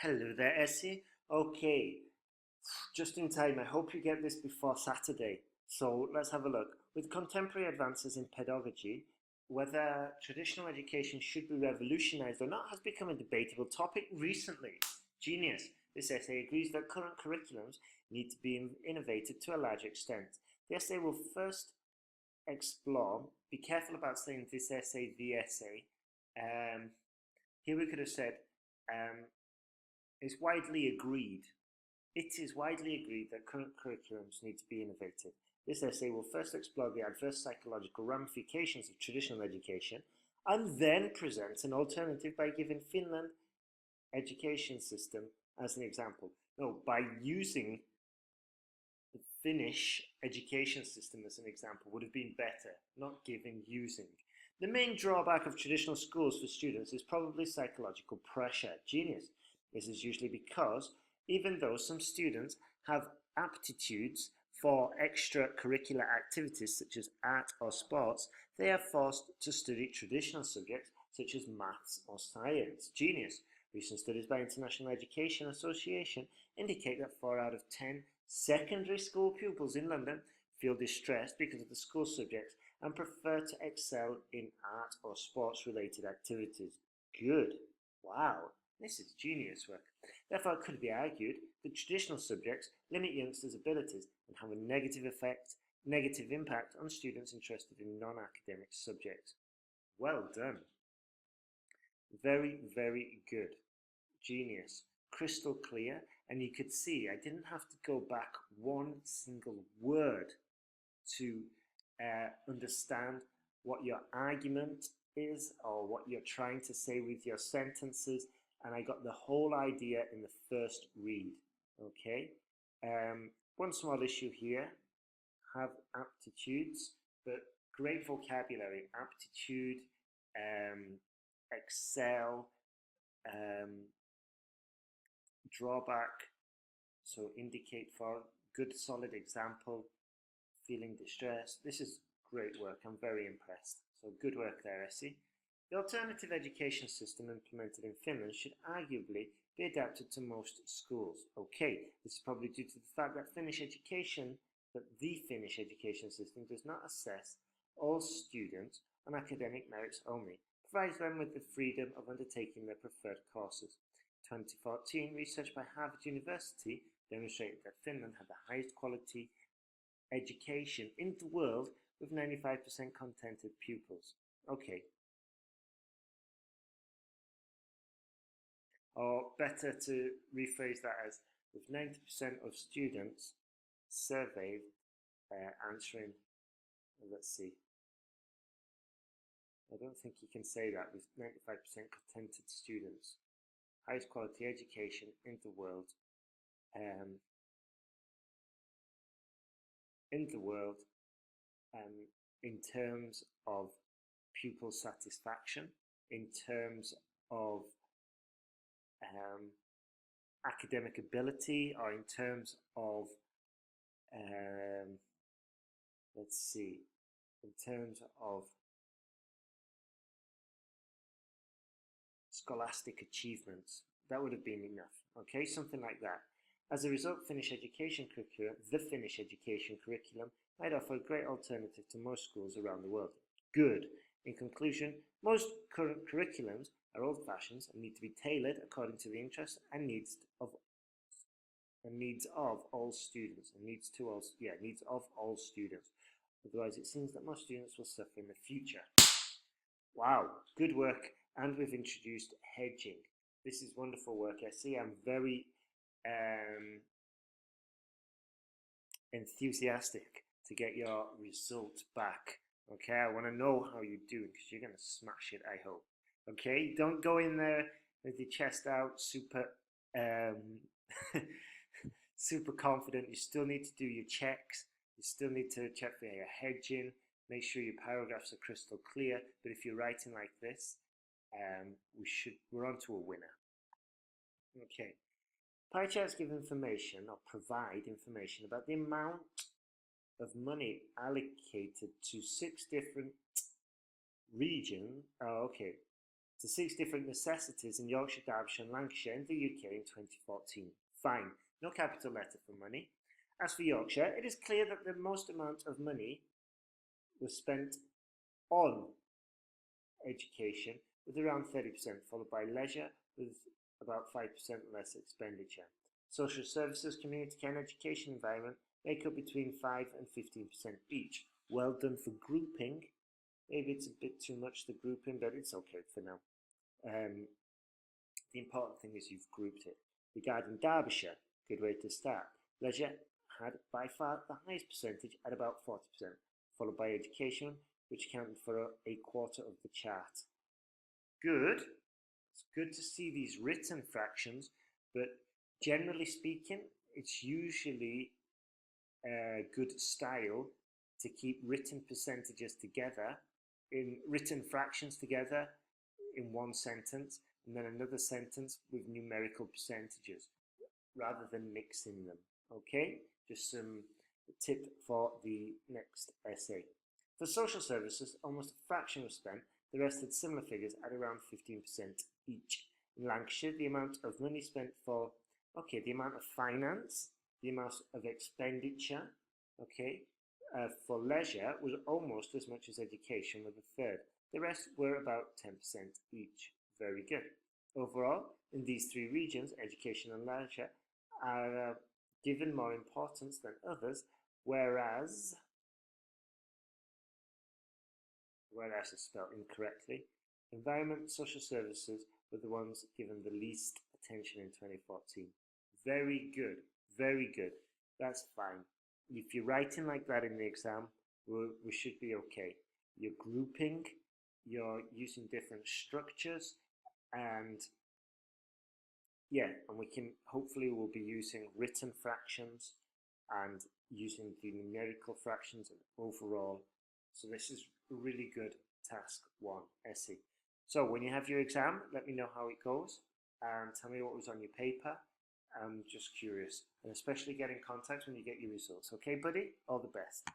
Hello there, Essie. Okay, just in time. I hope you get this before Saturday. So let's have a look. With contemporary advances in pedagogy, whether traditional education should be revolutionized or not has become a debatable topic recently. Genius. This essay agrees that current curriculums need to be innovated to a large extent. The essay will first explore, be careful about saying this essay, the essay. Um, Here we could have said, um, it's widely agreed. It is widely agreed that current curriculums need to be innovated. This essay will first explore the adverse psychological ramifications of traditional education and then present an alternative by giving Finland education system as an example. No, by using the Finnish education system as an example would have been better, not giving, using. The main drawback of traditional schools for students is probably psychological pressure. Genius. This is usually because even though some students have aptitudes for extracurricular activities such as art or sports, they are forced to study traditional subjects such as maths or science. Genius. Recent studies by International Education Association indicate that 4 out of 10 secondary school pupils in London feel distressed because of the school subjects and prefer to excel in art or sports related activities. Good. Wow. This is genius work. Therefore, it could be argued that traditional subjects limit youngsters' abilities and have a negative impact on students interested in non-academic subjects. Well done. Very, very good. Genius. Crystal clear. And you could see I didn't have to go back one single word to understand what your argument is or what you're trying to say with your sentences, and I got the whole idea in the first read. Okay, one small issue here: have aptitudes, but great vocabulary. Aptitude, excel, drawback. So indicate for, good solid example. Feeling distressed. This is great work. I'm very impressed. So good work there, Essie. The alternative education system implemented in Finland should arguably be adapted to most schools. Okay, this is probably due to the fact that the Finnish education system does not assess all students on academic merits only, provides them with the freedom of undertaking their preferred courses. 2014, research by Harvard University demonstrated that Finland had the highest quality education in the world with 95% contented pupils. Okay. Or better to rephrase that as with 90% of students surveyed answering, let's see, I don't think you can say that, with 95% contented students. Highest quality education in the world. In terms of pupil satisfaction, in terms of academic ability, or in terms of, let's see, in terms of scholastic achievements. That would have been enough. Okay, something like that. As a result, the Finnish education curriculum might offer a great alternative to most schools around the world. Good. In conclusion, most current curriculums are old-fashioned and need to be tailored according to the interests and needs of all students. Needs of all students. Otherwise, it seems that most students will suffer in the future. Wow, good work. And we've introduced hedging. This is wonderful work. I see I'm very enthusiastic to get your result back. Okay, I want to know how you're doing because you're going to smash it, I hope. Okay, don't go in there with your chest out, super super confident. You still need to do your checks. You still need to check for your hedging. Make sure your paragraphs are crystal clear. But if you're writing like this, we're on to a winner. Okay. Pie charts give information or provide information about the amount of money allocated to 6 different regions. Oh, okay. to 6 different necessities in Yorkshire, Derbyshire and Lancashire in the UK in 2014. Fine, no capital letter for money. As for Yorkshire, it is clear that the most amount of money was spent on education with around 30%, followed by leisure with about 5% less expenditure. Social services, community care and education environment make up between 5 and 15% each. Well done for grouping. Maybe it's a bit too much, the grouping, but it's okay for now. The important thing is you've grouped it. Regarding Derbyshire, good way to start. Leisure had by far the highest percentage at about 40%, followed by education, which accounted for a quarter of the chart. Good. It's good to see these written fractions, but generally speaking, it's usually a good style to keep written percentages together, in written fractions together in one sentence, and then another sentence with numerical percentages, rather than mixing them. Okay, just some tip for the next essay. For social services, almost a fraction was spent. The rest had similar figures at around 15% each. In Lancashire, the amount of money spent for, the amount of finance, the amount of expenditure, for leisure was almost as much as education, with a third. The rest were about 10% each. Very good. Overall, in these 3 regions, education and leisure are given more importance than others, whereas is spelled incorrectly. Environment and social services were the ones given the least attention in 2014. Very good, very good. That's fine. If you're writing like that in the exam, we should be okay. You're grouping, you're using different structures, and and we can hopefully we'll be using written fractions and using the numerical fractions and overall. So this is really good task 1 essay. So when you have your exam, let me know how it goes and tell me what was on your paper. I'm just curious, and especially get in contact when you get your results. Okay, buddy? All the best.